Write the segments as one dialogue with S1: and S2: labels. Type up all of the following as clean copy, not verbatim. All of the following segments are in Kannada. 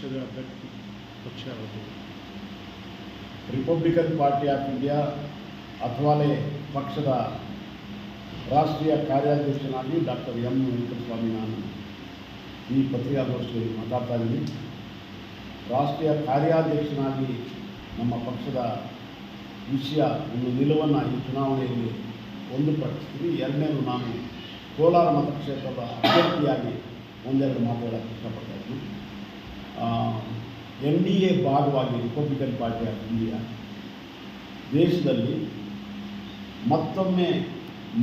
S1: ಪಕ್ಷದ ಅಭ್ಯರ್ಥಿ ಪಕ್ಷ ಯಾವುದು?
S2: ರಿಪಬ್ಲಿಕನ್ ಪಾರ್ಟಿ ಆಫ್ ಇಂಡಿಯಾ ಅಥವಾ ಪಕ್ಷದ ರಾಷ್ಟ್ರೀಯ ಕಾರ್ಯಾಧ್ಯಕ್ಷನಾಗಿ ಡಾಕ್ಟರ್ ಎಂ ವೆಂಕಟಸ್ವಾಮಿ ನಾನು ಈ ಪತ್ರಿಕಾಗೋಷ್ಠಿಯಲ್ಲಿ ಮಾತಾಡ್ತಾ ಇದ್ದೀನಿ. ರಾಷ್ಟ್ರೀಯ ಕಾರ್ಯಾಧ್ಯಕ್ಷನಾಗಿ ನಮ್ಮ ಪಕ್ಷದ ವಿಷಯ ಒಂದು ನಿಲುವನ್ನು ಈ ಚುನಾವಣೆಯಲ್ಲಿ ಒಂದು ಪ್ರಕಟಿಸ್ತೀವಿ. ಎರಡನೇದು ನಾನು ಕೋಲಾರ ಮತಕ್ಷೇತ್ರದ ಅಭ್ಯರ್ಥಿಯಾಗಿ ಒಂದೆರಡು ಮಾತುಗಳನ್ನು ಇಷ್ಟಪಡ್ತಾ ಇದ್ದೀನಿ. NDA ಭಾಗವಾಗಿ ರಿಪಬ್ಲಿಕನ್ ಪಾರ್ಟಿ ಆಫ್ ಇಂಡಿಯಾ ದೇಶದಲ್ಲಿ ಮತ್ತೊಮ್ಮೆ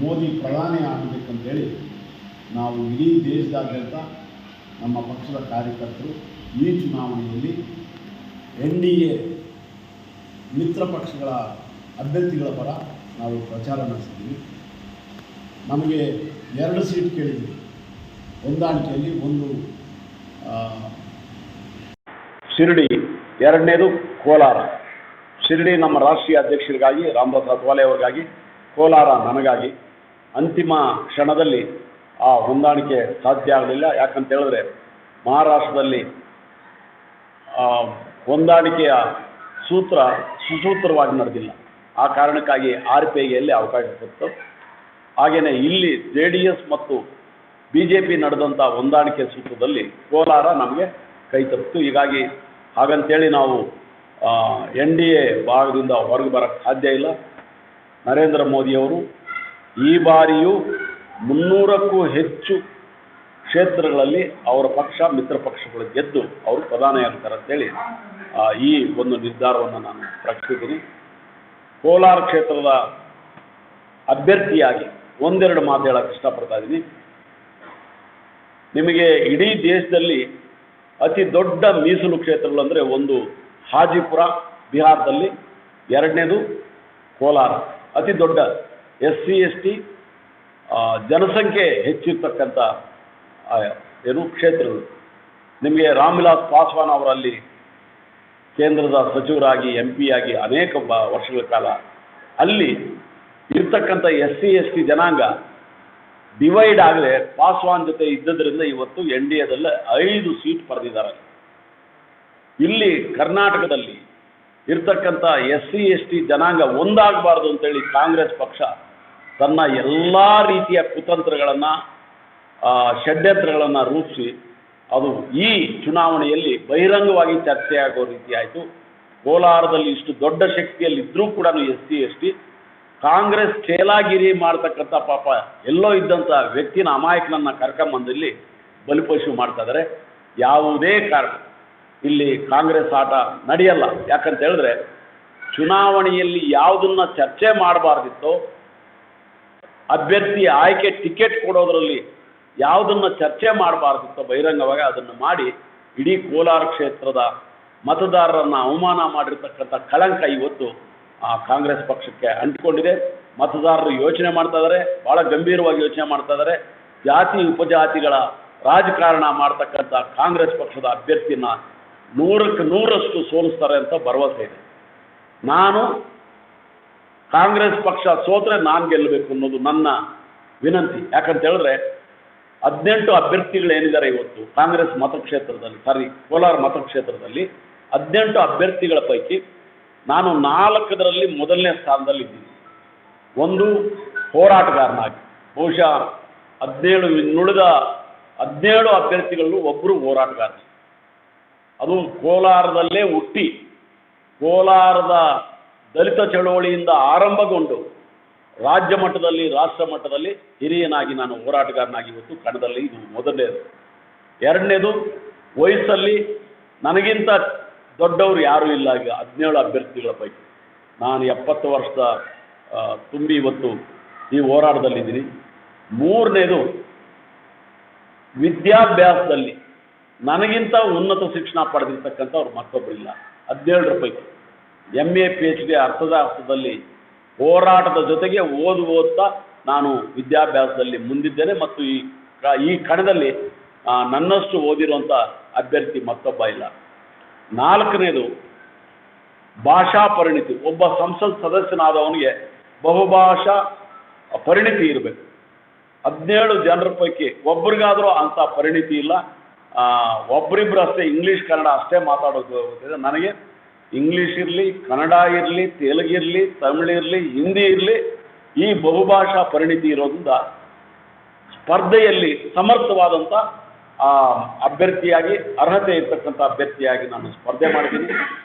S2: ಮೋದಿ ಪ್ರಧಾನಿ ಆಗಬೇಕಂತೇಳಿ ನಾವು ಇಡೀ ದೇಶದಾದ್ಯಂತ ನಮ್ಮ ಪಕ್ಷದ ಕಾರ್ಯಕರ್ತರು ಈ ಚುನಾವಣೆಯಲ್ಲಿ NDA ಮಿತ್ರ ಪಕ್ಷಗಳ ಅಭ್ಯರ್ಥಿಗಳ ಪರ ನಾವು ಪ್ರಚಾರ ನಡೆಸಿದ್ದೀವಿ. ನಮಗೆ 2 ಸೀಟ್ ಕೇಳಿದ್ವಿ. ಹೊಂದಾಣಿಕೆಯಲ್ಲಿ ಒಂದು ಶಿರಡಿ, ಎರಡನೇದು ಕೋಲಾರ. ಶಿರಡಿ ನಮ್ಮ ರಾಷ್ಟ್ರೀಯ ಅಧ್ಯಕ್ಷರಿಗಾಗಿ ರಾಮದಾಸ್ ಅತ್ವಾಲೆ ಅವರಿಗಾಗಿ, ಕೋಲಾರ ನನಗಾಗಿ. ಅಂತಿಮ ಕ್ಷಣದಲ್ಲಿ ಆ ಹೊಂದಾಣಿಕೆ ಸಾಧ್ಯ ಆಗಲಿಲ್ಲ. ಯಾಕಂತ ಹೇಳಿದ್ರೆ ಮಹಾರಾಷ್ಟ್ರದಲ್ಲಿ ಹೊಂದಾಣಿಕೆಯ ಸೂತ್ರ ಸುಸೂತ್ರವಾಗಿ ನಡೆದಿಲ್ಲ. ಆ ಕಾರಣಕ್ಕಾಗಿ RPIಗೆ ಎಲ್ಲಿ ಅವಕಾಶ ಸಿಕ್ತು. ಹಾಗೆಯೇ ಇಲ್ಲಿ JDS ಮತ್ತು BJP ನಡೆದಂಥ ಹೊಂದಾಣಿಕೆ ಸೂತ್ರದಲ್ಲಿ ಕೋಲಾರ ನಮಗೆ ಕೈ ತಪ್ಪಿತು. ಹೀಗಾಗಿ ಹಾಗಂತೇಳಿ ನಾವು NDA ಭಾಗದಿಂದ ಹೊರಗೆ ಬರೋಕ್ಕೆ ಸಾಧ್ಯ ಇಲ್ಲ. ನರೇಂದ್ರ ಮೋದಿಯವರು ಈ ಬಾರಿಯೂ 300ಕ್ಕೂ ಹೆಚ್ಚು ಕ್ಷೇತ್ರಗಳಲ್ಲಿ ಅವರ ಪಕ್ಷ ಮಿತ್ರ ಪಕ್ಷಗಳು ಗೆದ್ದು ಅವರು ಪ್ರಧಾನಿ ಆಗ್ತಾರೆ ಅಂತೇಳಿ ಈ ಒಂದು ನಿರ್ಧಾರವನ್ನು ನಾನು ಪ್ರಕಟಿಸಿದ್ದೀನಿ. ಕೋಲಾರ ಕ್ಷೇತ್ರದ ಅಭ್ಯರ್ಥಿಯಾಗಿ ಒಂದೆರಡು ಮಾತು ಹೇಳಕ್ಕೆ ಇಷ್ಟಪಡ್ತಾ ಇದ್ದೀನಿ. ನಿಮಗೆ ಇಡೀ ದೇಶದಲ್ಲಿ ಅತಿ ದೊಡ್ಡ ಮೀಸಲು ಕ್ಷೇತ್ರಗಳಂದರೆ ಒಂದು ಹಾಜಿಪುರ ಬಿಹಾರದಲ್ಲಿ, ಎರಡನೇದು ಕೋಲಾರ. ಅತಿ ದೊಡ್ಡ SC ST ಜನಸಂಖ್ಯೆ ಹೆಚ್ಚಿರ್ತಕ್ಕಂಥ ಕ್ಷೇತ್ರಗಳು. ನಿಮಗೆ ರಾಮ್ ವಿಲಾಸ್ ಪಾಸ್ವಾನ್ ಅವರಲ್ಲಿ ಕೇಂದ್ರದ ಸಚಿವರಾಗಿ MP ಆಗಿ ಅನೇಕ ವರ್ಷಗಳ ಕಾಲ ಅಲ್ಲಿ ಇರ್ತಕ್ಕಂಥ SC ST ಜನಾಂಗ ಡಿವೈಡ್ ಆಗದೆ ಪಾಸ್ವಾನ್ ಜೊತೆ ಇದ್ದದ್ರಿಂದ ಇವತ್ತು NDAದಲ್ಲಿ 5 ಸೀಟ್ ಪಡೆದಿದ್ದಾರೆ. ಇಲ್ಲಿ ಕರ್ನಾಟಕದಲ್ಲಿ ಇರ್ತಕ್ಕಂಥ SC ST ಜನಾಂಗ ಒಂದಾಗಬಾರ್ದು ಅಂತೇಳಿ ಕಾಂಗ್ರೆಸ್ ಪಕ್ಷ ತನ್ನ ಎಲ್ಲ ರೀತಿಯ ಕುತಂತ್ರಗಳನ್ನು ಷಡ್ಯಂತ್ರಗಳನ್ನು ರೂಪಿಸಿ ಅದು ಈ ಚುನಾವಣೆಯಲ್ಲಿ ಬಹಿರಂಗವಾಗಿ ಚರ್ಚೆಯಾಗೋ ರೀತಿ ಆಯಿತು. ಕೋಲಾರದಲ್ಲಿ ಇಷ್ಟು ದೊಡ್ಡ ಶಕ್ತಿಯಲ್ಲಿ ಇದ್ದರೂ ಕೂಡ SC ST ಕಾಂಗ್ರೆಸ್ ಚೇಲಾಗಿರಿ ಮಾಡ್ತಕ್ಕಂಥ ಪಾಪ ಎಲ್ಲೋ ಇದ್ದಂಥ ವ್ಯಕ್ತಿನ ಅಮಾಯಕನನ್ನು ಕರ್ಕೊಂಬಂದಿಲ್ಲಿ ಬಲಿಪಶು ಮಾಡ್ತಾ ಇದ್ದಾರೆ. ಯಾವುದೇ ಕಾರಣ ಇಲ್ಲಿ ಕಾಂಗ್ರೆಸ್ ಆಟ ನಡೆಯಲ್ಲ. ಯಾಕಂತ ಹೇಳಿದ್ರೆ ಚುನಾವಣೆಯಲ್ಲಿ ಯಾವುದನ್ನ ಚರ್ಚೆ ಮಾಡಬಾರ್ದಿತ್ತೋ, ಅಭ್ಯರ್ಥಿ ಆಯ್ಕೆ ಟಿಕೆಟ್ ಕೊಡೋದರಲ್ಲಿ ಯಾವುದನ್ನು ಚರ್ಚೆ ಮಾಡಬಾರ್ದಿತ್ತೋ ಬಹಿರಂಗವಾಗಿ ಅದನ್ನು ಮಾಡಿ ಇಡೀ ಕೋಲಾರ ಕ್ಷೇತ್ರದ ಮತದಾರರನ್ನು ಅವಮಾನ ಮಾಡಿರ್ತಕ್ಕಂಥ ಕಳಂಕ ಇವತ್ತು ಆ ಕಾಂಗ್ರೆಸ್ ಪಕ್ಷಕ್ಕೆ ಅಂಟಿಕೊಂಡಿದೆ. ಮತದಾರರು ಯೋಚನೆ ಮಾಡ್ತಾ ಇದ್ದಾರೆ, ಭಾಳ ಗಂಭೀರವಾಗಿ ಯೋಚನೆ ಮಾಡ್ತಾ ಇದ್ದಾರೆ. ಜಾತಿ ಉಪಜಾತಿಗಳ ರಾಜಕಾರಣ ಮಾಡ್ತಕ್ಕಂಥ ಕಾಂಗ್ರೆಸ್ ಪಕ್ಷದ ಅಭ್ಯರ್ಥಿನ 100ಕ್ಕೆ 100ರಷ್ಟು ಸೋಲಿಸ್ತಾರೆ ಅಂತ ಭರವಸೆ ಇದೆ. ನಾನು ಕಾಂಗ್ರೆಸ್ ಪಕ್ಷ ಸೋತ್ರೆ ನಾನು ಗೆಲ್ಲಬೇಕು ಅನ್ನೋದು ನನ್ನ ವಿನಂತಿ. ಯಾಕಂತ ಹೇಳಿದ್ರೆ 18 ಅಭ್ಯರ್ಥಿಗಳೇನಿದ್ದಾರೆ ಇವತ್ತು ಕಾಂಗ್ರೆಸ್ ಮತಕ್ಷೇತ್ರದಲ್ಲಿ, ಕೋಲಾರ ಮತಕ್ಷೇತ್ರದಲ್ಲಿ 18 ಅಭ್ಯರ್ಥಿಗಳ ಪೈಕಿ ನಾನು 4 ಮೊದಲನೇ ಸ್ಥಾನದಲ್ಲಿದ್ದೀನಿ. ಒಂದು ಹೋರಾಟಗಾರನಾಗಿ, ಬಹುಶಃ 17 ಅಭ್ಯರ್ಥಿಗಳಲ್ಲೂ ಒಬ್ಬರು ಹೋರಾಟಗಾರ. ಅದು ಕೋಲಾರದಲ್ಲೇ ಹುಟ್ಟಿ ಕೋಲಾರದ ದಲಿತ ಚಳವಳಿಯಿಂದ ಆರಂಭಗೊಂಡು ರಾಜ್ಯ ಮಟ್ಟದಲ್ಲಿ ರಾಷ್ಟ್ರ ಮಟ್ಟದಲ್ಲಿ ಹಿರಿಯನಾಗಿ ನಾನು ಹೋರಾಟಗಾರನಾಗಿ ಇವತ್ತು ಕಣದಲ್ಲಿ ಇದು ಮೊದಲನೇದು. ಎರಡನೇದು, ವಯಸ್ಸಲ್ಲಿ ನನಗಿಂತ ದೊಡ್ಡವರು ಯಾರೂ ಇಲ್ಲ. ಈಗ 17 ಅಭ್ಯರ್ಥಿಗಳ ಪೈಕಿ ನಾನು 70 ವರ್ಷದ ತುಂಬಿ ಇವತ್ತು ಈ ಹೋರಾಟದಲ್ಲಿದ್ದೀನಿ. ಮೂರನೇದು, ವಿದ್ಯಾಭ್ಯಾಸದಲ್ಲಿ ನನಗಿಂತ ಉನ್ನತ ಶಿಕ್ಷಣ ಪಡೆದಿರ್ತಕ್ಕಂಥವ್ರು ಮತ್ತೊಬ್ಬರಿಲ್ಲ. 17 ಪೈಕಿ MA PhD ಅರ್ಥದಲ್ಲಿ ಹೋರಾಟದ ಜೊತೆಗೆ ಓದ್ತಾ ನಾನು ವಿದ್ಯಾಭ್ಯಾಸದಲ್ಲಿ ಮುಂದಿದ್ದೇನೆ. ಮತ್ತು ಈ ಕಣದಲ್ಲಿ ನನ್ನಷ್ಟು ಓದಿರುವಂಥ ಅಭ್ಯರ್ಥಿ ಮತ್ತೊಬ್ಬ ಇಲ್ಲ. 4ನೇದು, ಭಾಷಾ ಪರಿಣಿತಿ. ಒಬ್ಬ ಸಂಸತ್ ಸದಸ್ಯನಾದವನಿಗೆ ಬಹುಭಾಷಾ ಪರಿಣಿತಿ ಇರಬೇಕು. 17 ಜನರ ಪೈಕಿ ಒಬ್ಬರಿಗಾದರೂ ಅಂಥ ಪರಿಣಿತಿ ಇಲ್ಲ. ಒಬ್ಬರಿಬ್ಬರು ಅಷ್ಟೇ ಇಂಗ್ಲೀಷ್ ಕನ್ನಡ ಅಷ್ಟೇ ಮಾತಾಡೋದು ಗೊತ್ತಿದೆ. ನನಗೆ ಇಂಗ್ಲೀಷ್ ಇರಲಿ, ಕನ್ನಡ ಇರಲಿ, ತೆಲುಗಿರಲಿ, ತಮಿಳಿರಲಿ, ಹಿಂದಿ ಇರಲಿ, ಈ ಬಹುಭಾಷಾ ಪರಿಣಿತಿ ಇರೋದ್ರಿಂದ ಸ್ಪರ್ಧೆಯಲ್ಲಿ ಸಮರ್ಥವಾದಂಥ ಅಭ್ಯರ್ಥಿಯಾಗಿ, ಅರ್ಹತೆ ಇರ್ತಕ್ಕಂಥ ಅಭ್ಯರ್ಥಿಯಾಗಿ ನಾನು ಸ್ಪರ್ಧೆ ಮಾಡಿದ್ದೀನಿ.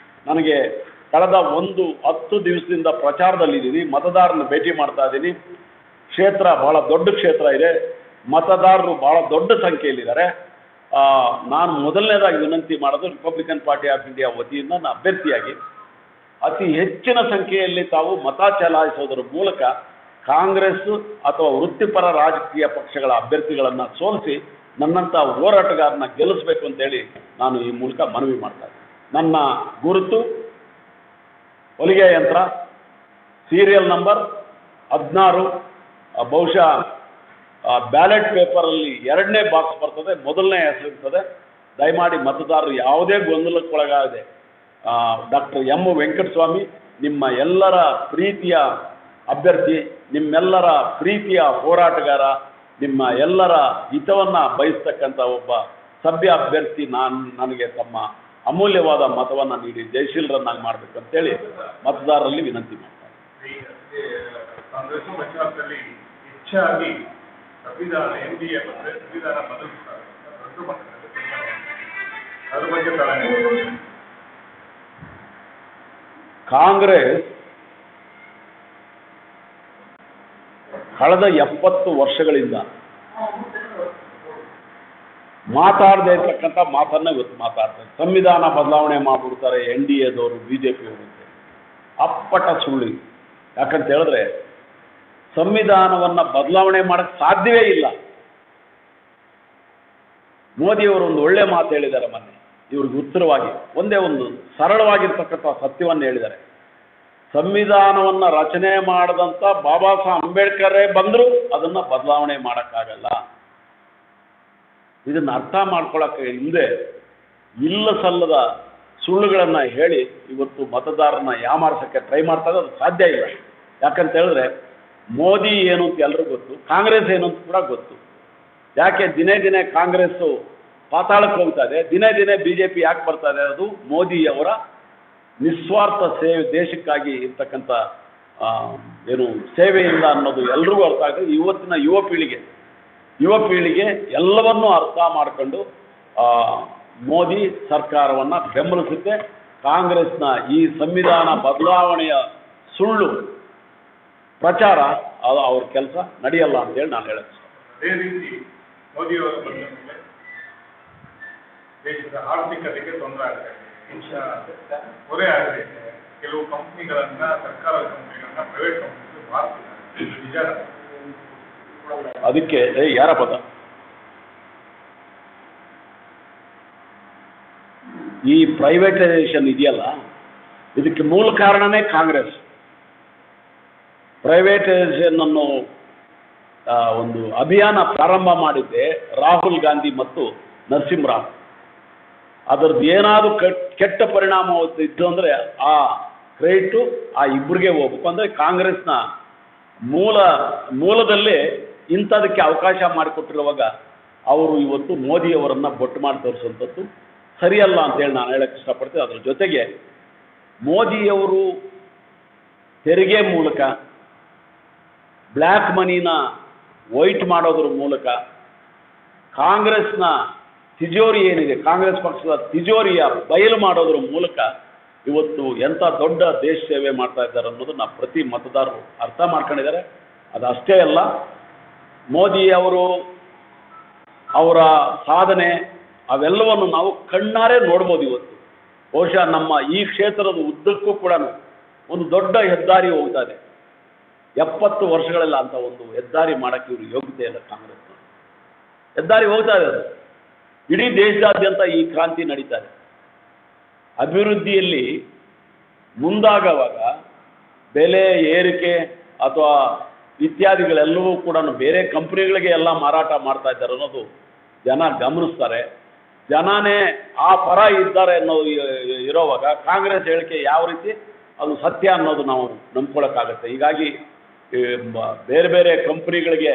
S2: ನನಗೆ ಕಳೆದ 10 ದಿವಸದಿಂದ ಪ್ರಚಾರದಲ್ಲಿದ್ದೀನಿ, ಮತದಾರನ ಭೇಟಿ ಮಾಡ್ತಾ ಇದ್ದೀನಿ. ಕ್ಷೇತ್ರ ಭಾಳ ದೊಡ್ಡ ಕ್ಷೇತ್ರ ಇದೆ, ಮತದಾರರು ಭಾಳ ದೊಡ್ಡ ಸಂಖ್ಯೆಯಲ್ಲಿದ್ದಾರೆ. ನಾನು ಮೊದಲನೇದಾಗಿ ವಿನಂತಿ ಮಾಡೋದು ರಿಪಬ್ಲಿಕನ್ ಪಾರ್ಟಿ ಆಫ್ ಇಂಡಿಯಾ ವತಿಯಿಂದ ನಾನು ಅಭ್ಯರ್ಥಿಯಾಗಿ ಅತಿ ಹೆಚ್ಚಿನ ಸಂಖ್ಯೆಯಲ್ಲಿ ತಾವು ಮತ ಚಲಾಯಿಸೋದರ ಮೂಲಕ ಕಾಂಗ್ರೆಸ್ ಅಥವಾ ವೃತ್ತಿಪರ ರಾಜಕೀಯ ಪಕ್ಷಗಳ ಅಭ್ಯರ್ಥಿಗಳನ್ನು ಸೋಲಿಸಿ ನನ್ನಂಥ ಹೋರಾಟಗಾರನ ಗೆಲ್ಲಿಸಬೇಕು ಅಂತೇಳಿ ನಾನು ಈ ಮೂಲಕ ಮನವಿ ಮಾಡ್ತಾ ಇದ್ದೀನಿ. ನನ್ನ ಗುರುತು ಹೊಲಿಗೆ ಯಂತ್ರ, ಸೀರಿಯಲ್ ನಂಬರ್ 16, ಬಹುಶಃ ಬ್ಯಾಲೆಟ್ ಪೇಪರಲ್ಲಿ 2ನೇ ಬಾಕ್ಸ್ ಬರ್ತದೆ, 1ನೇ ಹೆಸರಿರ್ತದೆ. ದಯಮಾಡಿ ಮತದಾರರು ಯಾವುದೇ ಗೊಂದಲಕ್ಕೊಳಗಾಗದೆ ಡಾಕ್ಟರ್ ಎಂ ವೆಂಕಟಸ್ವಾಮಿ ನಿಮ್ಮ ಎಲ್ಲರ ಪ್ರೀತಿಯ ಅಭ್ಯರ್ಥಿ, ನಿಮ್ಮೆಲ್ಲರ ಪ್ರೀತಿಯ ಹೋರಾಟಗಾರ, ನಿಮ್ಮ ಎಲ್ಲರ ಹಿತವನ್ನು ಬಯಸ್ತಕ್ಕಂಥ ಒಬ್ಬ ಸಭ್ಯ ಅಭ್ಯರ್ಥಿ ನನಗೆ ತಮ್ಮ ಅಮೂಲ್ಯವಾದ ಮತವನ್ನು ನೀಡಿ ಜಯಶೀಲರನ್ನಾಗಿ ಮಾಡಬೇಕಂತೇಳಿ ಮತದಾರರಲ್ಲಿ ವಿನಂತಿ ಮಾಡ್ತಾರೆ.
S3: ಹೆಚ್ಚಾಗಿ ಸಂವಿಧಾನ NDA ಬಂದರೆ ಸಂವಿಧಾನ ಬದಲಿಸ್ತಾರೆ, ರದ್ದು ಮಾಡ್ತಾರೆ. ಅದ್ರ ಬಗ್ಗೆ
S2: ಕಾಂಗ್ರೆಸ್ ಕಳೆದ 70 ವರ್ಷಗಳಿಂದ ಮಾತಾಡದೇ ಇರ್ತಕ್ಕಂಥ ಮಾತನ್ನ ಇವತ್ತು ಮಾತಾಡ್ತಾರೆ. ಸಂವಿಧಾನ ಬದಲಾವಣೆ ಮಾಡಿಬಿಡ್ತಾರೆ NDAದವರು, BJPಯವರು ಅಂತ ಅಪ್ಪಟ ಸುಳ್ಳು. ಯಾಕಂತ ಹೇಳಿದ್ರೆ ಸಂವಿಧಾನವನ್ನು ಬದಲಾವಣೆ ಮಾಡೋಕ್ಕೆ ಸಾಧ್ಯವೇ ಇಲ್ಲ. ಮೋದಿಯವರು ಒಂದು ಒಳ್ಳೆ ಮಾತು ಹೇಳಿದ್ದಾರೆ ಮೊನ್ನೆ, ಇವ್ರಿಗೆ ಉತ್ತರವಾಗಿ ಒಂದೇ ಒಂದು ಸರಳವಾಗಿರ್ತಕ್ಕಂಥ ಸತ್ಯವನ್ನು ಹೇಳಿದ್ದಾರೆ. ಸಂವಿಧಾನವನ್ನು ರಚನೆ ಮಾಡಿದಂಥ ಬಾಬಾ ಸಾಹೇಬ್ ಅಂಬೇಡ್ಕರೇ ಬಂದರೂ ಅದನ್ನು ಬದಲಾವಣೆ ಮಾಡೋಕ್ಕಾಗಲ್ಲ. ಇದನ್ನು ಅರ್ಥ ಮಾಡ್ಕೊಳ್ಳೋಕ್ಕೆ ಹಿಂದೆ ಇಲ್ಲ ಸಲ್ಲದ ಸುಳ್ಳುಗಳನ್ನು ಹೇಳಿ ಇವತ್ತು ಮತದಾರರನ್ನ ಯಾಮಾರಿಸೋಕ್ಕೆ ಟ್ರೈ ಮಾಡ್ತಾರೆ. ಅದು ಸಾಧ್ಯ ಇಲ್ಲ. ಯಾಕಂತ ಹೇಳಿದ್ರೆ ಮೋದಿ ಏನು ಅಂತ ಎಲ್ರಿಗೂ ಗೊತ್ತು, ಕಾಂಗ್ರೆಸ್ ಏನು ಅಂತ ಕೂಡ ಗೊತ್ತು. ಯಾಕೆ ದಿನೇ ದಿನೇ ಕಾಂಗ್ರೆಸ್ಸು ಪಾತಾಳಕ್ಕೆ ಹೋಗ್ತಾ ಇದೆ, ದಿನೇ ದಿನೇ BJP ಯಾಕೆ ಬರ್ತಾ ಇದೆ? ಅದು ಮೋದಿಯವರ ನಿಸ್ವಾರ್ಥ ಸೇವೆ, ದೇಶಕ್ಕಾಗಿ ಇರ್ತಕ್ಕಂಥ ಏನು ಸೇವೆಯಿಂದ ಅನ್ನೋದು ಎಲ್ರಿಗೂ ಅರ್ಥ ಆಗಿದೆ. ಇವತ್ತಿನ ಯುವ ಪೀಳಿಗೆ ಎಲ್ಲವನ್ನೂ ಅರ್ಥ ಮಾಡಿಕೊಂಡು ಮೋದಿ ಸರ್ಕಾರವನ್ನು ಬೆಂಬಲಿಸುತ್ತೆ. ಕಾಂಗ್ರೆಸ್ನ ಈ ಸಂವಿಧಾನ ಬದಲಾವಣೆಯ ಸುಳ್ಳು ಪ್ರಚಾರ ಅದು ಅವ್ರ ಕೆಲಸ ನಡೆಯಲ್ಲ ಅಂತೇಳಿ ನಾನು ಹೇಳಕ್ಕೆ ಇಷ್ಟಪಡ್ತೀನಿ.
S3: ಅದೇ ರೀತಿ ಮೋದಿಯವರ ಬಂದ ಮೇಲೆ ದೇಶದ ಆರ್ಥಿಕತೆಗೆ ತೊಂದರೆ ಆಗ್ತಾ ಇದೆ, ಹೊರೆ ಆಗದೆ ಕೆಲವು ಕಂಪ್ನಿಗಳನ್ನ, ಸರ್ಕಾರದ ಕಂಪ್ನಿಗಳನ್ನ ಪ್ರೈವೇಟ್ ಕಂಪ್ನಿಗಳು ಮಾರ್ತಿದ್ದಾರೆ. ನಿಜ
S2: ಅದಕ್ಕೆ ಯಾರ ಪದ ಈ ಪ್ರೈವೇಟೈಸೇಷನ್ ಇದೆಯಲ್ಲ, ಇದಕ್ಕೆ ಮೂಲ ಕಾರಣನೇ ಕಾಂಗ್ರೆಸ್. ಪ್ರೈವೇಟೈಸೇಷನ್ ಅನ್ನೋ ಒಂದು ಅಭಿಯಾನ ಪ್ರಾರಂಭ ಮಾಡಿದ್ದೆ ರಾಹುಲ್ ಗಾಂಧಿ ಮತ್ತು ನರಸಿಂಹರಾವ್. ಅದರದ್ದು ಏನಾದರೂ ಕೆಟ್ಟ ಪರಿಣಾಮ ಇತ್ತು ಅಂದರೆ ಆ ಕ್ರೆಡಿಟು ಆ ಇಬ್ಬರಿಗೆ ಹೋಗ್ಬೇಕು. ಅಂದರೆ ಕಾಂಗ್ರೆಸ್ನ ಮೂಲದಲ್ಲೇ ಇಂಥದಕ್ಕೆ ಅವಕಾಶ ಮಾಡಿಕೊಟ್ಟಿರುವಾಗ ಅವರು ಇವತ್ತು ಮೋದಿಯವರನ್ನು ಬೊಟ್ಟು ಮಾಡಿ ತೋರಿಸುವಂಥದ್ದು ಸರಿಯಲ್ಲ ಅಂತೇಳಿ ನಾನು ಹೇಳಕ್ಕೆ ಇಷ್ಟಪಡ್ತೀನಿ. ಅದರ ಜೊತೆಗೆ ಮೋದಿಯವರು ತೆರಿಗೆ ಮೂಲಕ ಬ್ಲ್ಯಾಕ್ ಮನಿನ ವೈಟ್ ಮಾಡೋದ್ರ ಮೂಲಕ ಕಾಂಗ್ರೆಸ್ನ ತಿಜೋರಿ ಏನಿದೆ, ಕಾಂಗ್ರೆಸ್ ಪಕ್ಷದ ತಿಜೋರಿಯ ಬಯಲು ಮಾಡೋದ್ರ ಮೂಲಕ ಇವತ್ತು ಎಂಥ ದೊಡ್ಡ ದೇಶ ಸೇವೆ ಮಾಡ್ತಾ ಇದ್ದಾರೆ ಅನ್ನೋದನ್ನ ಪ್ರತಿ ಮತದಾರರು ಅರ್ಥ ಮಾಡ್ಕೊಂಡಿದ್ದಾರೆ. ಅದಷ್ಟೇ ಅಲ್ಲ, ಮೋದಿಯವರು ಅವರ ಸಾಧನೆ ಅವೆಲ್ಲವನ್ನು ನಾವು ಕಣ್ಣಾರೆ ನೋಡ್ಬೋದು. ಇವತ್ತು ಬಹುಶಃ ನಮ್ಮ ಈ ಕ್ಷೇತ್ರದ ಉದ್ದಕ್ಕೂ ಕೂಡ ಒಂದು ದೊಡ್ಡ ಹೆದ್ದಾರಿ ಹೋಗ್ತಾ ಇದೆ. 70 ವರ್ಷಗಳೆಲ್ಲ ಅಂತ ಒಂದು ಹೆದ್ದಾರಿ ಮಾಡೋಕ್ಕೆ ಇವರು ಯೋಗ್ಯತೆ ಇಲ್ಲ. ಕಾಂಗ್ರೆಸ್ ಹೆದ್ದಾರಿ ಹೋಗ್ತಾ ಇದೆ. ಅದು ಇಡೀ ದೇಶದಾದ್ಯಂತ ಈ ಕ್ರಾಂತಿ ನಡೀತಾ ಇದೆ. ಅಭಿವೃದ್ಧಿಯಲ್ಲಿ ಮುಂದಾಗುವಾಗ ಬೆಲೆ ಏರಿಕೆ ಅಥವಾ ಇತ್ಯಾದಿಗಳೆಲ್ಲವೂ ಕೂಡ ಬೇರೆ ಕಂಪ್ನಿಗಳಿಗೆ ಎಲ್ಲ ಮಾರಾಟ ಮಾಡ್ತಾ ಇದ್ದಾರೆ ಅನ್ನೋದು ಜನ ಗಮನಿಸ್ತಾರೆ. ಜನನೇ ಆ ಪರ ಇದ್ದಾರೆ ಅನ್ನೋದು ಇರೋವಾಗ ಕಾಂಗ್ರೆಸ್ ಹೇಳಿಕೆ ಯಾವ ರೀತಿ ಅದು ಸತ್ಯ ಅನ್ನೋದು ನಾವು ನಂಬ್ಕೊಳ್ಳೋಕ್ಕಾಗತ್ತೆ. ಹೀಗಾಗಿ ಬೇರೆ ಬೇರೆ ಕಂಪ್ನಿಗಳಿಗೆ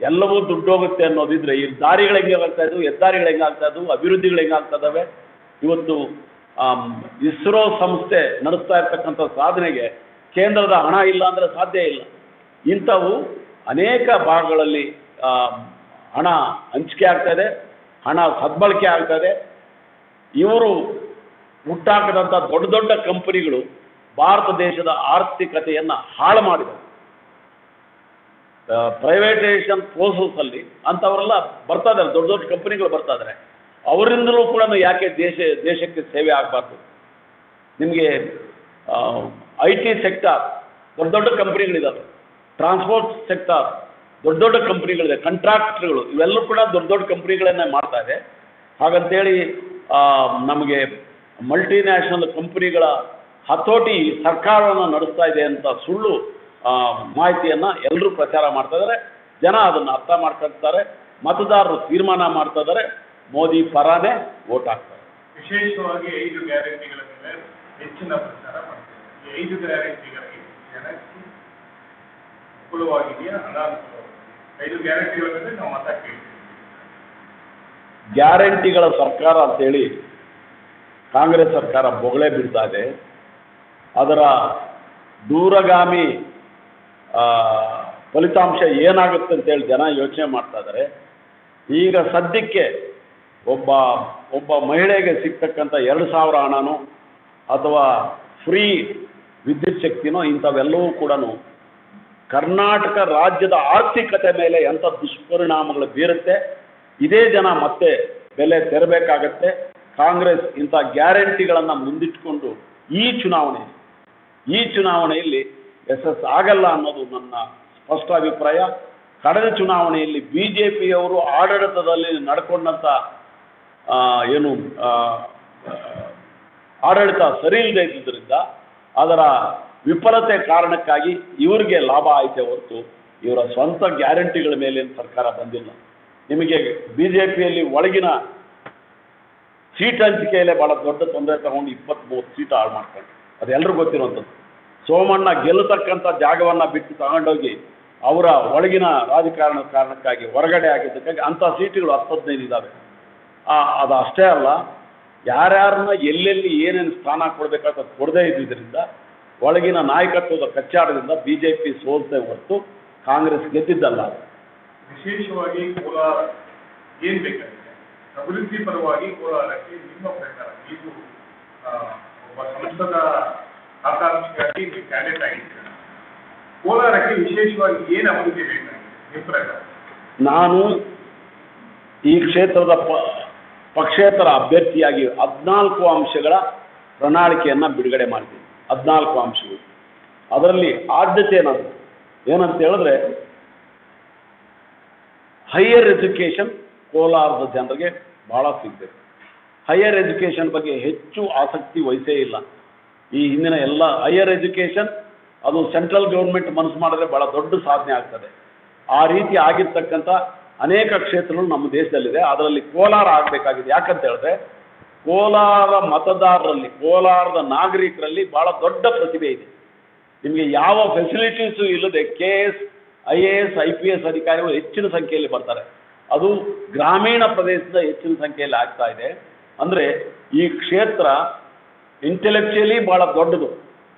S2: ಎಲ್ಲವೂ ದುಡ್ಡು ಹೋಗುತ್ತೆ ಅನ್ನೋದಿದ್ರೆ ಈ ದಾರಿಗಳು ಹೆಂಗೆ ಆಗ್ತಾ ಇದ್ವು, ಹೆದ್ದಾರಿಗಳು ಹೆಂಗೆ ಆಗ್ತಾ ಇದ್ವು, ಅಭಿವೃದ್ಧಿಗಳು ಹೆಂಗೆ ಆಗ್ತಾ ಇದ್ದಾವೆ. ಇವತ್ತು ಇಸ್ರೋ ಸಂಸ್ಥೆ ನಡೆಸ್ತಾ ಇರ್ತಕ್ಕಂಥ ಸಾಧನೆಗೆ ಕೇಂದ್ರದ ಹಣ ಇಲ್ಲ ಅಂದರೆ ಸಾಧ್ಯ ಇಲ್ಲ. ಇಂಥವು ಅನೇಕ ಭಾಗಗಳಲ್ಲಿ ಹಣ ಹಂಚಿಕೆ ಆಗ್ತಾಯಿದೆ, ಹಣ ಸದ್ಬಳಕೆ ಆಗ್ತಾಯಿದೆ. ಇವರು ಹುಟ್ಟಾಕದಂಥ ದೊಡ್ಡ ದೊಡ್ಡ ಕಂಪನಿಗಳು ಭಾರತ ದೇಶದ ಆರ್ಥಿಕತೆಯನ್ನು ಹಾಳು ಮಾಡಿದೆ. ಪ್ರೈವೇಟೈಸೇಷನ್ ಪ್ರೋಸೆಸ್ಸಲ್ಲಿ ಅಂಥವರೆಲ್ಲ ಬರ್ತಾ ಇದ್ದಾರೆ, ದೊಡ್ಡ ದೊಡ್ಡ ಕಂಪನಿಗಳು ಬರ್ತಾ ಇದ್ದಾರೆ. ಅವರಿಂದಲೂ ಕೂಡ ಯಾಕೆ ದೇಶಕ್ಕೆ ಸೇವೆ ಆಗಬಾರ್ದು? ನಿಮಗೆ IT ಸೆಕ್ಟಾರ್ ದೊಡ್ಡ ದೊಡ್ಡ ಕಂಪ್ನಿಗಳಿದ್ದಾವೆ, ಟ್ರಾನ್ಸ್ಪೋರ್ಟ್ ಸೆಕ್ಟಾರ್ ದೊಡ್ಡ ದೊಡ್ಡ ಕಂಪ್ನಿಗಳಿದೆ, ಕಾಂಟ್ರಾಕ್ಟ್ಗಳು ಇವೆಲ್ಲೂ ಕೂಡ ದೊಡ್ಡ ದೊಡ್ಡ ಕಂಪ್ನಿಗಳನ್ನೇ ಮಾಡ್ತಾ ಇದೆ. ಹಾಗಂತೇಳಿ ನಮಗೆ ಮಲ್ಟಿನ್ಯಾಷನಲ್ ಕಂಪ್ನಿಗಳ ಹತೋಟಿ ಸರ್ಕಾರವನ್ನು ನಡೆಸ್ತಾ ಇದೆ ಅಂತ ಸುಳ್ಳು ಮಾಹಿತಿಯನ್ನು ಎಲ್ಲರೂ ಪ್ರಚಾರ ಮಾಡ್ತಾ ಇದ್ದಾರೆ. ಜನ ಅದನ್ನು ಅರ್ಥ ಮಾಡ್ಕೊಳ್ತಾರೆ, ಮತದಾರರು ತೀರ್ಮಾನ ಮಾಡ್ತಾ ಇದ್ದಾರೆ, ಮೋದಿ ಪರನೇ ವೋಟ್ ಹಾಕ್ತಾರೆ.
S3: ವಿಶೇಷವಾಗಿ 5 ಗ್ಯಾರಂಟಿಗಳ ಮೇಲೆ ಹೆಚ್ಚಿನ ಪ್ರಚಾರ ಮಾಡ್ತಾರೆ. ಈ 5 ಗ್ಯಾರಂಟಿಗಳಿಗೆ ಜನಕ್ಕೆ ಅನುಕೂಲವಾಗಿದೆಯಾ, ಅನಾನುಕೂಲವಾಗಿದೆಯಾ? 5 ಗ್ಯಾರಂಟಿಗಳ ಮೇಲೆ ನಾವು ಮತ ಕೇಳ್ತೀವಿ.
S2: ಗ್ಯಾರಂಟಿಗಳ ಸರ್ಕಾರ ಅಂತೇಳಿ ಕಾಂಗ್ರೆಸ್ ಸರ್ಕಾರ ಬೊಗಳೆ ಬಿಡ್ತಾ ಇದೆ. ಅದರ ದೂರಗಾಮಿ ಫಲಿತಾಂಶ ಏನಾಗುತ್ತೆ ಅಂತೇಳಿ ಜನ ಯೋಚನೆ ಮಾಡ್ತಾ ಇದ್ದಾರೆ. ಈಗ ಸದ್ಯಕ್ಕೆ ಒಬ್ಬ ಮಹಿಳೆಗೆ ಸಿಗ್ತಕ್ಕಂಥ 2,000 ಹಣನೋ ಅಥವಾ ಫ್ರೀ ವಿದ್ಯುತ್ ಶಕ್ತಿನೋ ಇಂಥವೆಲ್ಲವೂ ಕೂಡ ಕರ್ನಾಟಕ ರಾಜ್ಯದ ಆರ್ಥಿಕತೆ ಮೇಲೆ ಎಂಥ ದುಷ್ಪರಿಣಾಮಗಳು ಬೀರುತ್ತೆ. ಇದೇ ಜನ ಮತ್ತೆ ಬೆಲೆ ತೆರಬೇಕಾಗತ್ತೆ. ಕಾಂಗ್ರೆಸ್ ಇಂಥ ಗ್ಯಾರಂಟಿಗಳನ್ನು ಮುಂದಿಟ್ಟುಕೊಂಡು ಈ ಚುನಾವಣೆಯಲ್ಲಿ ಯಶಸ್ಸು ಆಗಲ್ಲ ಅನ್ನೋದು ನನ್ನ ಸ್ಪಷ್ಟ ಅಭಿಪ್ರಾಯ. ಕಳೆದ ಚುನಾವಣೆಯಲ್ಲಿ BJPಯವರು ಆಡಳಿತದಲ್ಲಿ ನಡ್ಕೊಂಡಂಥ ಆಡಳಿತ ಸರಿ ಇಲ್ಲದೆ ಇದ್ದುದರಿಂದ ಅದರ ವಿಫಲತೆ ಕಾರಣಕ್ಕಾಗಿ ಇವರಿಗೆ ಲಾಭ ಆಯಿತೆ ಹೊರತು ಇವರ ಸ್ವಂತ ಗ್ಯಾರಂಟಿಗಳ ಮೇಲೆ ಸರ್ಕಾರ ಬಂದಿಲ್ಲ. ನಿಮಗೆ BJPಯಲ್ಲಿ ಒಳಗಿನ ಸೀಟ್ ಹಂಚಿಕೆಯಲ್ಲೇ ಭಾಳ ದೊಡ್ಡ ತೊಂದರೆ ತಗೊಂಡು 20-30 ಸೀಟ್ ಹಾಳು ಮಾಡ್ಕೊಂಡು, ಅದೆಲ್ಲರಿಗೂ ಗೊತ್ತಿರುವಂಥದ್ದು. ಸೋಮಣ್ಣ ಗೆಲ್ಲತಕ್ಕಂಥ ಜಾಗವನ್ನು ಬಿಟ್ಟು ತಗೊಂಡೋಗಿ ಅವರ ಒಳಗಿನ ರಾಜಕಾರಣದ ಕಾರಣಕ್ಕಾಗಿ ಹೊರಗಡೆ ಆಗಿದ್ದಕ್ಕಾಗಿ ಅಂಥ ಸೀಟುಗಳು 10-15 ಇದ್ದಾವೆ. ಅದು ಅಷ್ಟೇ ಅಲ್ಲ, ಯಾರ್ಯಾರನ್ನ ಎಲ್ಲೆಲ್ಲಿ ಏನೇನು ಸ್ಥಾನ ಕೊಡಬೇಕಾದ ಕೊಡದೇ ಇದ್ದಿದ್ದರಿಂದ ಒಳಗಿನ ನಾಯಕತ್ವದ ಕಚ್ಚಾಟದಿಂದ BJP ಸೋಲ್ತೆ ಹೊರತು ಕಾಂಗ್ರೆಸ್ ಗೆದ್ದಿದ್ದಲ್ಲ.
S3: ವಿಶೇಷವಾಗಿ ಕೋಲಾರ ಏನು ಬೇಕಾಗಿದೆ ಅಭಿವೃದ್ಧಿ ಪರವಾಗಿ ಕೋಲಾರಕ್ಕೆ ನಿಮ್ಮ ಪ್ರಕಾರ ಇದು ಒಬ್ಬ ಸಂಸದ ಆಕಾಂಕ್ಷಿಯಾಗಿ ಕ್ಯಾಂಡಿಡೇಟ್ ಆಗಿದ್ದೀರ, ಕೋಲಾರಕ್ಕೆ ವಿಶೇಷವಾಗಿ ಏನು ಅಭಿವೃದ್ಧಿ ಬೇಕಾಗಿದೆ ನಿಮ್ಮ ಪ್ರಕಾರ?
S2: ನಾನು ಈ ಕ್ಷೇತ್ರದ ಪಕ್ಷೇತರ ಅಭ್ಯರ್ಥಿಯಾಗಿ 14 ಅಂಶಗಳ ಪ್ರಣಾಳಿಕೆಯನ್ನು ಬಿಡುಗಡೆ ಮಾಡ್ತೀನಿ. 14 ಅಂಶಗಳು. ಅದರಲ್ಲಿ ಆದ್ಯತೆ ಏನಂತ ಹೇಳಿದ್ರೆ ಹೈಯರ್ ಎಜುಕೇಷನ್ ಕೋಲಾರದ ಜನರಿಗೆ ಭಾಳ ಸಿಗಬೇಕು. ಹೈಯರ್ ಎಜುಕೇಷನ್ ಬಗ್ಗೆ ಹೆಚ್ಚು ಆಸಕ್ತಿ ವಹಿಸೇ ಇಲ್ಲ. ಈ ಹಿಂದಿನ ಎಲ್ಲ ಹೈಯರ್ ಎಜುಕೇಷನ್ ಅದು ಸೆಂಟ್ರಲ್ ಗೌರ್ಮೆಂಟ್ ಮನಸ್ಸು ಮಾಡಿದ್ರೆ ಭಾಳ ದೊಡ್ಡ ಸಾಧನೆ ಆಗ್ತದೆ. ಆ ರೀತಿ ಆಗಿರ್ತಕ್ಕಂಥ ಅನೇಕ ಕ್ಷೇತ್ರಗಳು ನಮ್ಮ ದೇಶದಲ್ಲಿದೆ. ಅದರಲ್ಲಿ ಕೋಲಾರ ಆಗಬೇಕಾಗಿದೆ. ಯಾಕಂತ ಹೇಳಿದ್ರೆ ಕೋಲಾರ ಮತದಾರರಲ್ಲಿ, ಕೋಲಾರದ ನಾಗರಿಕರಲ್ಲಿ ಭಾಳ ದೊಡ್ಡ ಪ್ರತಿಭೆ ಇದೆ. ನಿಮಗೆ ಯಾವ ಫೆಸಿಲಿಟೀಸು ಇಲ್ಲದೆ KS, IAS, IPS ಅಧಿಕಾರಿಗಳು ಹೆಚ್ಚಿನ ಸಂಖ್ಯೆಯಲ್ಲಿ ಬರ್ತಾರೆ. ಅದು ಗ್ರಾಮೀಣ ಪ್ರದೇಶದ ಹೆಚ್ಚಿನ ಸಂಖ್ಯೆಯಲ್ಲಿ ಆಗ್ತಾ ಇದೆ. ಅಂದರೆ ಈ ಕ್ಷೇತ್ರ ಇಂಟೆಲೆಕ್ಚುಯಲಿ ಭಾಳ ದೊಡ್ಡದು.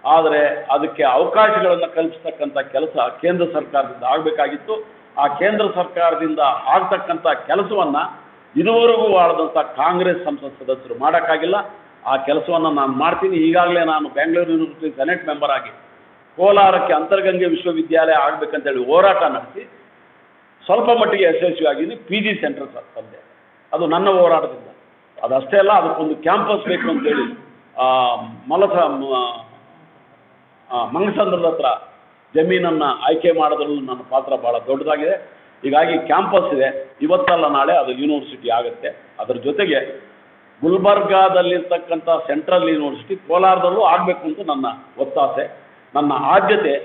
S2: ಆದರೆ ಅದಕ್ಕೆ ಅವಕಾಶಗಳನ್ನು ಕಲ್ಪಿಸ್ತಕ್ಕಂಥ ಕೆಲಸ ಕೇಂದ್ರ ಸರ್ಕಾರದಿಂದ ಆಗಬೇಕಾಗಿತ್ತು. ಆ ಕೇಂದ್ರ ಸರ್ಕಾರದಿಂದ ಆಗ್ತಕ್ಕಂಥ ಕೆಲಸವನ್ನು ಇದುವರೆಗೂ ಆಳದಂಥ ಕಾಂಗ್ರೆಸ್ ಸಂಸತ್ ಸದಸ್ಯರು ಮಾಡೋಕ್ಕಾಗಿಲ್ಲ. ಆ ಕೆಲಸವನ್ನು ನಾನು ಮಾಡ್ತೀನಿ. ಈಗಾಗಲೇ ನಾನು ಬೆಂಗಳೂರು ಯೂನಿವರ್ಸಿಟಿ ಸೆನೆಟ್ ಮೆಂಬರ್ ಆಗಿ ಕೋಲಾರಕ್ಕೆ ಅಂತರ್ಗಂಗೆ ವಿಶ್ವವಿದ್ಯಾಲಯ ಆಗಬೇಕಂತೇಳಿ ಹೋರಾಟ ನಡೆಸಿ ಸ್ವಲ್ಪ ಮಟ್ಟಿಗೆ ಯಶಸ್ವಿಯಾಗಿದ್ದು PG ಸೆಂಟರ್ ತಂದೆ. ಅದು ನನ್ನ ಹೋರಾಟದಿಂದ. ಅದಷ್ಟೇ ಅಲ್ಲ, ಅದಕ್ಕೊಂದು ಕ್ಯಾಂಪಸ್ ಬೇಕು ಅಂತೇಳಿ ಮಂಗಸಂದ್ರದ ಹತ್ರ ಜಮೀನನ್ನು ಆಯ್ಕೆ ಮಾಡೋದ್ರಲ್ಲೂ ನನ್ನ ಪಾತ್ರ ಭಾಳ ದೊಡ್ಡದಾಗಿದೆ. ಹೀಗಾಗಿ ಕ್ಯಾಂಪಸ್ ಇದೆ. ಇವತ್ತಲ್ಲ ನಾಳೆ ಅದು ಯೂನಿವರ್ಸಿಟಿ ಆಗುತ್ತೆ. ಅದರ ಜೊತೆಗೆ ಗುಲ್ಬರ್ಗಾದಲ್ಲಿರ್ತಕ್ಕಂಥ ಸೆಂಟ್ರಲ್ ಯೂನಿವರ್ಸಿಟಿ ಕೋಲಾರದಲ್ಲೂ ಆಗಬೇಕು ಅಂತ ನನ್ನ ಒತ್ತಾಸೆ. ನನ್ನ ಆದ್ಯತೆ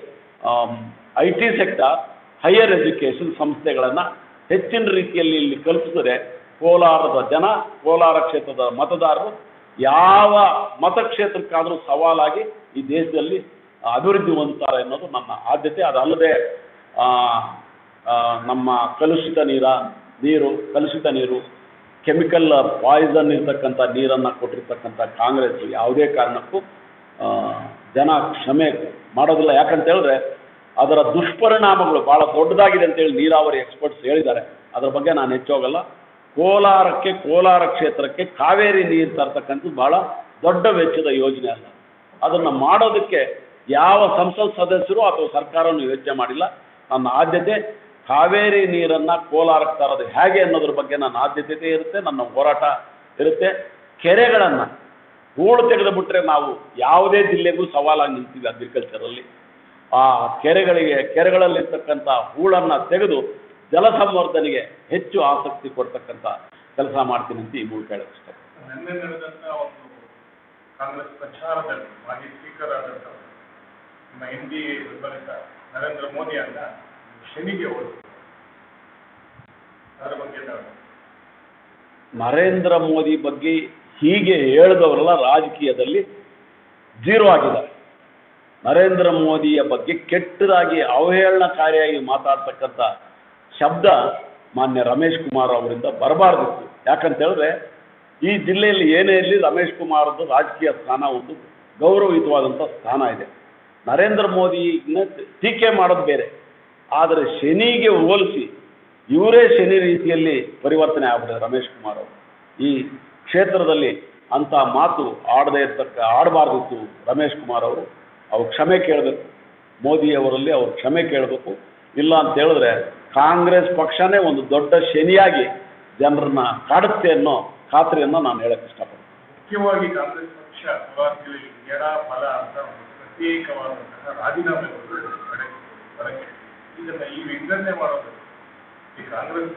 S2: IT ಸೆಕ್ಟರ್, ಹೈಯರ್ ಎಜುಕೇಷನ್ ಸಂಸ್ಥೆಗಳನ್ನು ಹೆಚ್ಚಿನ ರೀತಿಯಲ್ಲಿ ಇಲ್ಲಿ ಕಲ್ಪಿಸಿದರೆ ಕೋಲಾರದ ಜನ, ಕೋಲಾರ ಕ್ಷೇತ್ರದ ಮತದಾರರು ಯಾವ ಮತಕ್ಷೇತ್ರಕ್ಕಾದರೂ ಸವಾಲಾಗಿ ಈ ದೇಶದಲ್ಲಿ ಅಭಿವೃದ್ಧಿ ಹೊಂದುತ್ತಾರೆ ಅನ್ನೋದು ನನ್ನ ಆದ್ಯತೆ. ಅದಲ್ಲದೆ ನಮ್ಮ ಕಲುಷಿತ ನೀರು ಕೆಮಿಕಲ್ ಪಾಯ್ಸನ್ ಇರ್ತಕ್ಕಂಥ ನೀರನ್ನು ಕೊಟ್ಟಿರ್ತಕ್ಕಂಥ ಕಾಂಗ್ರೆಸ್ ಯಾವುದೇ ಕಾರಣಕ್ಕೂ ಜನ ಕ್ಷಮೆ ಮಾಡೋದಿಲ್ಲ. ಯಾಕಂತ ಹೇಳಿದ್ರೆ ಅದರ ದುಷ್ಪರಿಣಾಮಗಳು ಭಾಳ ದೊಡ್ಡದಾಗಿದೆ ಅಂತೇಳಿ ನೀರಾವರಿ ಎಕ್ಸ್ಪರ್ಟ್ಸ್ ಹೇಳಿದ್ದಾರೆ. ಅದರ ಬಗ್ಗೆ ನಾನು ಹೆಚ್ಚೋಗಲ್ಲ. ಕೋಲಾರ ಕ್ಷೇತ್ರಕ್ಕೆ ಕಾವೇರಿ ನೀರು ತರ್ತಕ್ಕಂಥದ್ದು ಭಾಳ ದೊಡ್ಡ ವೆಚ್ಚದ ಯೋಜನೆ ಅಲ್ಲ. ಅದನ್ನು ಮಾಡೋದಕ್ಕೆ ಯಾವ ಸಂಸತ್ ಸದಸ್ಯರು ಅಥವಾ ಸರ್ಕಾರವನ್ನು ಯೋಚನೆ ಮಾಡಿಲ್ಲ. ನನ್ನ ಆದ್ಯತೆ ಕಾವೇರಿ ನೀರನ್ನು ಕೋಲಾರಕ್ಕೆ ತರೋದು ಹೇಗೆ ಅನ್ನೋದ್ರ ಬಗ್ಗೆ ನನ್ನ ಆದ್ಯತೆ ಇರುತ್ತೆ, ನನ್ನ ಹೋರಾಟ ಇರುತ್ತೆ. ಕೆರೆಗಳನ್ನು ಹೂಳು ತೆಗೆದುಬಿಟ್ರೆ ನಾವು ಯಾವುದೇ ಜಿಲ್ಲೆಗೂ ಸವಾಲಾಗಿ ನಿಲ್ತೀವಿ ಅಗ್ರಿಕಲ್ಚರಲ್ಲಿ. ಆ ಕೆರೆಗಳಲ್ಲಿರ್ತಕ್ಕಂಥ ಹೂಳನ್ನು ತೆಗೆದು ಜಲ ಸಂವರ್ಧನೆಗೆ ಹೆಚ್ಚು ಆಸಕ್ತಿ ಕೊಡ್ತಕ್ಕಂಥ ಕೆಲಸ ಮಾಡ್ತೀನಿ ಅಂತ ಈ ಮೂಲಕ ಹೇಳಕ್ಕೆ ಇಷ್ಟ.
S3: ನಿನ್ನೆ ನಡೆದಂಥ ಒಂದು ಕಾಂಗ್ರೆಸ್ ಪ್ರಚಾರದಲ್ಲಿ ಮಾಜಿ ಸ್ಪೀಕರ್ ಆದಂಥ ನಮ್ಮ NDA ಬೆಂಬಲಿತ ನರೇಂದ್ರ ಮೋದಿ ಅನ್ನ ಶನಿಗೆ ಹೋದರು. ಅದರ ಬಗ್ಗೆ
S2: ನರೇಂದ್ರ ಮೋದಿ ಬಗ್ಗೆ ಹೀಗೆ ಹೇಳಿದವರೆಲ್ಲ ರಾಜಕೀಯದಲ್ಲಿ ಜೀರೋ ಆಗಿದ್ದಾರೆ. ನರೇಂದ್ರ ಮೋದಿಯ ಬಗ್ಗೆ ಕೆಟ್ಟದಾಗಿ ಅವಹೇಳನಕಾರಿಯಾಗಿ ಮಾತಾಡ್ತಕ್ಕಂಥ ಶಬ್ದ ಮಾನ್ಯ ರಮೇಶ್ ಕುಮಾರ್ ಅವರಿಂದ ಬರಬಾರ್ದಿತ್ತು. ಯಾಕಂತ ಹೇಳಿದ್ರೆ ಈ ಜಿಲ್ಲೆಯಲ್ಲಿ ಏನೇ ಇರಲಿ ರಮೇಶ್ ಕುಮಾರ್ದು ರಾಜಕೀಯ ಸ್ಥಾನ ಒಂದು ಗೌರವಯುತವಾದಂಥ ಸ್ಥಾನ ಇದೆ. ನರೇಂದ್ರ ಮೋದಿನ ಟೀಕೆ ಮಾಡೋದು ಬೇರೆ, ಆದರೆ ಶನಿಗೆ ಹೋಲಿಸಿ ಇವರೇ ಶನಿ ರೀತಿಯಲ್ಲಿ ಪರಿವರ್ತನೆ ಆಗ್ಬಿಟ್ಟಿದೆ ರಮೇಶ್ ಕುಮಾರ್ ಅವರು. ಈ ಕ್ಷೇತ್ರದಲ್ಲಿ ಅಂಥ ಮಾತು ಆಡಬಾರ್ದಿತ್ತು ರಮೇಶ್ ಕುಮಾರ್ ಅವರು. ಅವ್ರು ಕ್ಷಮೆ ಕೇಳಬೇಕು, ಮೋದಿಯವರಲ್ಲಿ ಅವ್ರು ಕ್ಷಮೆ ಕೇಳಬೇಕು. ಇಲ್ಲ ಅಂತ ಹೇಳಿದ್ರೆ ಕಾಂಗ್ರೆಸ್ ಪಕ್ಷನೇ ಒಂದು ದೊಡ್ಡ ಶನಿಯಾಗಿ ಜನರನ್ನ ಕಾಡುತ್ತೆ ಅನ್ನೋ ಖಾತ್ರಿಯನ್ನು ನಾನು ಹೇಳಕ್ಕೆ ಇಷ್ಟಪಡ್ತೀನಿ.
S3: ಮುಖ್ಯವಾಗಿ ಕಾಂಗ್ರೆಸ್ ಪಕ್ಷ ಎಡ ಬಲ ಅಂತ ಒಂದು ಪ್ರತ್ಯೇಕವಾದಂತಹ ರಾಜೀನಾಮೆ ಹೊರಗೆ ಇದನ್ನ ಈ ವಿಂಗಡಣೆ ಮಾಡೋದು ಈ ಕಾಂಗ್ರೆಸ್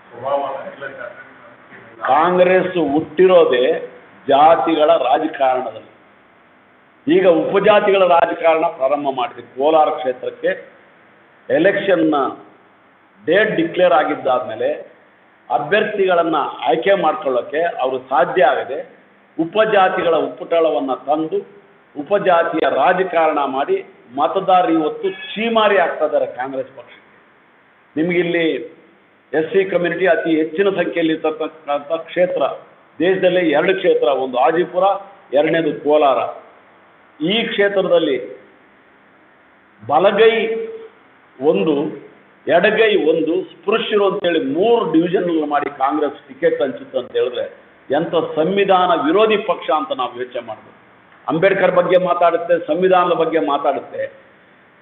S3: ಸ್ವಭಾವನ ಇಲ್ಲ.
S2: ಕಾಂಗ್ರೆಸ್ ಹುಟ್ಟಿರೋದೇ ಜಾತಿಗಳ ರಾಜಕಾರಣದಲ್ಲಿ. ಈಗ ಉಪಜಾತಿಗಳ ರಾಜಕಾರಣ ಪ್ರಾರಂಭ ಮಾಡಿದೆ. ಕೋಲಾರ ಕ್ಷೇತ್ರಕ್ಕೆ ಎಲೆಕ್ಷನ್ನ ಡೇಟ್ ಡಿಕ್ಲೇರ್ ಆಗಿದ್ದಾದಮೇಲೆ ಅಭ್ಯರ್ಥಿಗಳನ್ನು ಆಯ್ಕೆ ಮಾಡ್ಕೊಳ್ಳೋಕ್ಕೆ ಅವರು ಸಾಧ್ಯ ಆಗಿದೆ. ಉಪಜಾತಿಗಳ ಉಪಟಳವನ್ನು ತಂದು ಉಪಜಾತಿಯ ರಾಜಕಾರಣ ಮಾಡಿ ಮತದಾರರು ಇವತ್ತು ಚೀಮಾರಿ ಆಗ್ತಾ ಇದ್ದಾರೆ ಕಾಂಗ್ರೆಸ್ ಪಕ್ಷಕ್ಕೆ. ನಿಮಗಿಲ್ಲಿ SC ಕಮ್ಯುನಿಟಿ ಅತಿ ಹೆಚ್ಚಿನ ಸಂಖ್ಯೆಯಲ್ಲಿ ಇರ್ತಕ್ಕಂಥ ಕ್ಷೇತ್ರ ದೇಶದಲ್ಲೇ 2 ಕ್ಷೇತ್ರ, ಒಂದು ಆಜಿಪುರ, ಎರಡನೇದು ಕೋಲಾರ. ಈ ಕ್ಷೇತ್ರದಲ್ಲಿ ಬಲಗೈ ಒಂದು, ಎಡಗೈ ಒಂದು, ಸ್ಪೃಶ್ಯರು ಅಂತೇಳಿ 3 ಡಿವಿಷನ್ಗಳು ಮಾಡಿ ಕಾಂಗ್ರೆಸ್ ಟಿಕೆಟ್ ಹಂಚಿತ್ತು ಅಂತ ಹೇಳಿದ್ರೆ ಎಂಥ ಸಂವಿಧಾನ ವಿರೋಧಿ ಪಕ್ಷ ಅಂತ ನಾವು ಯೋಚನೆ ಮಾಡಬೇಕು. ಅಂಬೇಡ್ಕರ್ ಬಗ್ಗೆ ಮಾತಾಡುತ್ತೆ, ಸಂವಿಧಾನದ ಬಗ್ಗೆ ಮಾತಾಡುತ್ತೆ.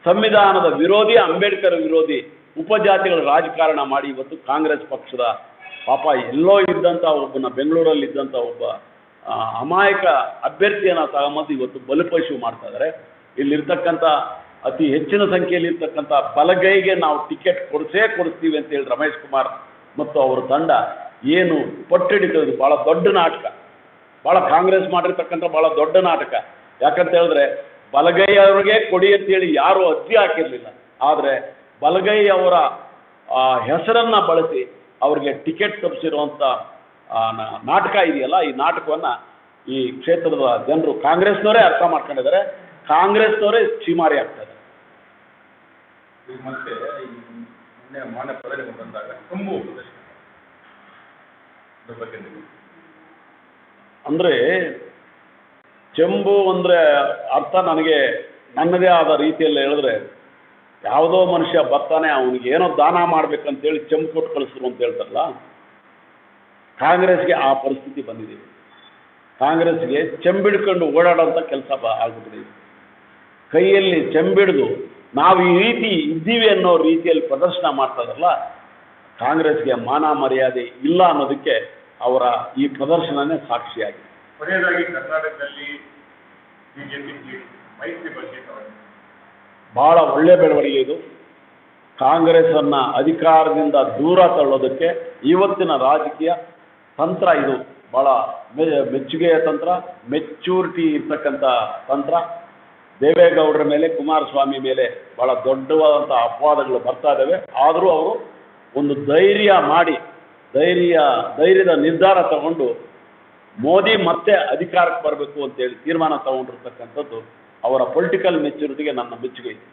S2: ಸಂವಿಧಾನದ ವಿರೋಧಿ, ಅಂಬೇಡ್ಕರ್ ವಿರೋಧಿ ಉಪಜಾತಿಗಳ ರಾಜಕಾರಣ ಮಾಡಿ ಇವತ್ತು ಕಾಂಗ್ರೆಸ್ ಪಕ್ಷದ ಪಾಪ ಎಲ್ಲೋ ಇದ್ದಂಥ ಒಬ್ಬನ ಬೆಂಗಳೂರಲ್ಲಿ ಇದ್ದಂಥ ಒಬ್ಬ ಅಮಾಯಕ ಅಭ್ಯರ್ಥಿಯನ್ನು ತಗೊಂಬಂದು ಇವತ್ತು ಬಲಿಪಶು ಮಾಡ್ತಾ ಇದ್ದಾರೆ. ಇಲ್ಲಿರ್ತಕ್ಕಂಥ ಅತಿ ಹೆಚ್ಚಿನ ಸಂಖ್ಯೆಯಲ್ಲಿ ಇರ್ತಕ್ಕಂಥ ಬಲಗೈಗೆ ನಾವು ಟಿಕೆಟ್ ಕೊಡಿಸ್ತೀವಿ ಅಂತೇಳಿ ರಮೇಶ್ ಕುಮಾರ್ ಮತ್ತು ಅವರ ತಂಡ ಏನು ಪಟ್ಟಿಡಿತದ್ದು ಭಾಳ ದೊಡ್ಡ ನಾಟಕ, ಭಾಳ ಕಾಂಗ್ರೆಸ್ ಮಾಡಿರ್ತಕ್ಕಂಥ ಭಾಳ ದೊಡ್ಡ ನಾಟಕ. ಯಾಕಂತ ಹೇಳಿದ್ರೆ ಬಲಗೈ ಅವ್ರಿಗೆ ಕೊಡಿ ಅಂತೇಳಿ ಯಾರೂ ಅರ್ಜಿ ಹಾಕಿರಲಿಲ್ಲ, ಆದರೆ ಬಲಗೈ ಅವರ ಹೆಸರನ್ನು ಬಳಸಿ ಅವ್ರಿಗೆ ಟಿಕೆಟ್ ತಪ್ಪಿಸಿರುವಂಥ ನಾಟಕ ಇದೆಯಲ್ಲ, ಈ ನಾಟಕವನ್ನು ಈ ಕ್ಷೇತ್ರದ ಜನರು ಕಾಂಗ್ರೆಸ್ನವರೇ ಅರ್ಥ ಮಾಡ್ಕೊಂಡಿದ್ದಾರೆ. ಕಾಂಗ್ರೆಸ್ನವರೇ ಚೀಮಾರಿ ಆಗ್ತಾರೆ.
S3: ಮತ್ತೆ ಮೊನ್ನೆ ಮಾನ್ಯ ಪ್ರಧಾನಿ ಬಂದಾಗ ತುಂಬು ಬಗ್ಗೆ
S2: ಅಂದರೆ ಚೆಂಬು ಅಂದರೆ ಅರ್ಥ ನನಗೆ ನನ್ನದೇ ಆದ ರೀತಿಯಲ್ಲಿ ಹೇಳಿದ್ರೆ, ಯಾವುದೋ ಮನುಷ್ಯ ಬರ್ತಾನೆ ಅವನಿಗೆ ಏನೋ ದಾನ ಮಾಡ್ಬೇಕಂತೇಳಿ ಚೆಂಬು ಕೊಟ್ಟು ಕಳಿಸ್ರು ಅಂತ ಹೇಳ್ತಾರಲ್ಲ, ಕಾಂಗ್ರೆಸ್ಗೆ ಆ ಪರಿಸ್ಥಿತಿ ಬಂದಿದೆ. ಕಾಂಗ್ರೆಸ್ಗೆ ಚೆಂಬಿಡ್ಕೊಂಡು ಓಡಾಡೋಂಥ ಕೆಲಸ ಆಗ್ಬಿಟ್ಟಿದೆ. ಕೈಯಲ್ಲಿ ಚೆಂಬಿಡಿದು ನಾವು ಈ ರೀತಿ ಇದ್ದೀವಿ ಅನ್ನೋ ರೀತಿಯಲ್ಲಿ ಪ್ರದರ್ಶನ ಮಾಡ್ತಾರಲ್ಲ, ಕಾಂಗ್ರೆಸ್ಗೆ ಮಾನ ಮರ್ಯಾದೆ ಇಲ್ಲ ಅನ್ನೋದಕ್ಕೆ ಅವರ ಈ ಪ್ರದರ್ಶನನೇ ಸಾಕ್ಷಿಯಾಗಿದೆ.
S3: ಕೊನೆಯದಾಗಿ ಕರ್ನಾಟಕದಲ್ಲಿ ಬಿಜೆಪಿ ಮೈತ್ರಿ ಬಗ್ಗೆ
S2: ಭಾಳ ಒಳ್ಳೆಯ ಬೆಳವಣಿಗೆ ಇದು. ಕಾಂಗ್ರೆಸ್ಸನ್ನು ಅಧಿಕಾರದಿಂದ ದೂರ ತಳ್ಳೋದಕ್ಕೆ ಇವತ್ತಿನ ರಾಜಕೀಯ ತಂತ್ರ ಇದು ಭಾಳ ಮೆಚ್ಚುಗೆಯ ತಂತ್ರ, ಮೆಚ್ಯೂರಿಟಿ ಇರ್ತಕ್ಕಂಥ ತಂತ್ರ. ದೇವೇಗೌಡರ ಮೇಲೆ, ಕುಮಾರಸ್ವಾಮಿ ಮೇಲೆ ಭಾಳ ದೊಡ್ಡವಾದಂಥ ಅಪವಾದಗಳು ಬರ್ತಾ ಇದ್ದಾವೆ. ಆದರೂ ಅವರು ಒಂದು ಧೈರ್ಯ ಮಾಡಿ ಧೈರ್ಯದ ನಿರ್ಧಾರ ತಗೊಂಡು ಮೋದಿ ಮತ್ತೆ ಅಧಿಕಾರಕ್ಕೆ ಬರಬೇಕು ಅಂತೇಳಿ ತೀರ್ಮಾನ ತಗೊಂಡಿರ್ತಕ್ಕಂಥದ್ದು ಅವರ ಪೊಲಿಟಿಕಲ್ ಮೆಚ್ಯೂರಿಟಿಗೆ ನನ್ನ ಮೆಚ್ಚುಗೆ ಇದೆ.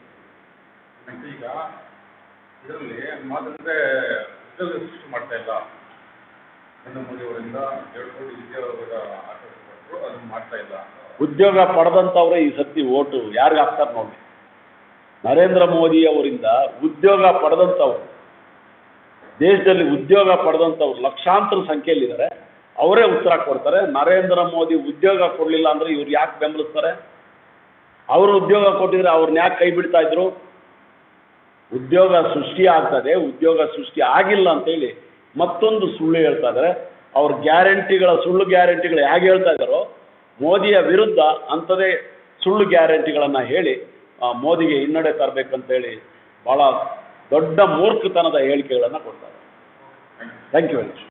S3: ಈಗ ಇದರಲ್ಲಿ ಮಾತಂದ್ರೆ ಉದ್ಯೋಗ ಸೃಷ್ಟಿ ಮಾಡ್ತಾ ಇಲ್ಲ. ನರೇಂದ್ರ ಮೋದಿ ಅವರಿಂದ 2 ಕೋಟಿ ಉದ್ಯೋಗದ ಆಶಿಸಿದ್ರು, ಅದನ್ನು ಮಾಡ್ತಾ ಇಲ್ಲ.
S2: ಉದ್ಯೋಗ ಪಡೆದಂಥವ್ರೆ ಈ ಸತಿ ಓಟು ಯಾರಿಗೆ ಹಾಕ್ತಾರೆ ನೋಡಿ. ನರೇಂದ್ರ ಮೋದಿ ಅವರಿಂದ ಉದ್ಯೋಗ ಪಡೆದಂಥವ್ರು, ದೇಶದಲ್ಲಿ ಉದ್ಯೋಗ ಪಡೆದಂಥವ್ರು ಲಕ್ಷಾಂತರ ಸಂಖ್ಯೆಯಲ್ಲಿದ್ದಾರೆ. ಅವರೇ ಉತ್ತರ ಕೊಡ್ತಾರೆ. ನರೇಂದ್ರ ಮೋದಿ ಉದ್ಯೋಗ ಕೊಡಲಿಲ್ಲ ಅಂದರೆ ಇವ್ರು ಯಾಕೆ ಬೆಂಬಲಿಸ್ತಾರೆ? ಅವರು ಉದ್ಯೋಗ ಕೊಟ್ಟಿದ್ರೆ ಅವ್ರನ್ನ ಯಾಕೆ ಕೈ ಬಿಡ್ತಾ ಇದ್ರು? ಉದ್ಯೋಗ ಸೃಷ್ಟಿ ಆಗ್ತದೆ, ಉದ್ಯೋಗ ಸೃಷ್ಟಿ ಆಗಿಲ್ಲ ಅಂತೇಳಿ ಮತ್ತೊಂದು ಸುಳ್ಳು ಹೇಳ್ತಾ ಇದ್ದಾರೆ. ಅವ್ರ ಗ್ಯಾರಂಟಿಗಳ ಸುಳ್ಳು ಗ್ಯಾರಂಟಿಗಳು ಹೇಗೆ ಹೇಳ್ತಾ ಇದ್ದಾರೋ ಮೋದಿಯ ವಿರುದ್ಧ ಅಂಥದೇ ಸುಳ್ಳು ಗ್ಯಾರಂಟಿಗಳನ್ನು ಹೇಳಿ ಮೋದಿಗೆ ಹಿನ್ನಡೆ ತರಬೇಕಂತೇಳಿ ಭಾಳ ದೊಡ್ಡ ಮೂರ್ಖತನದ ಹೇಳಿಕೆಗಳನ್ನು ಕೊಡ್ತಾರೆ. Thank you very much.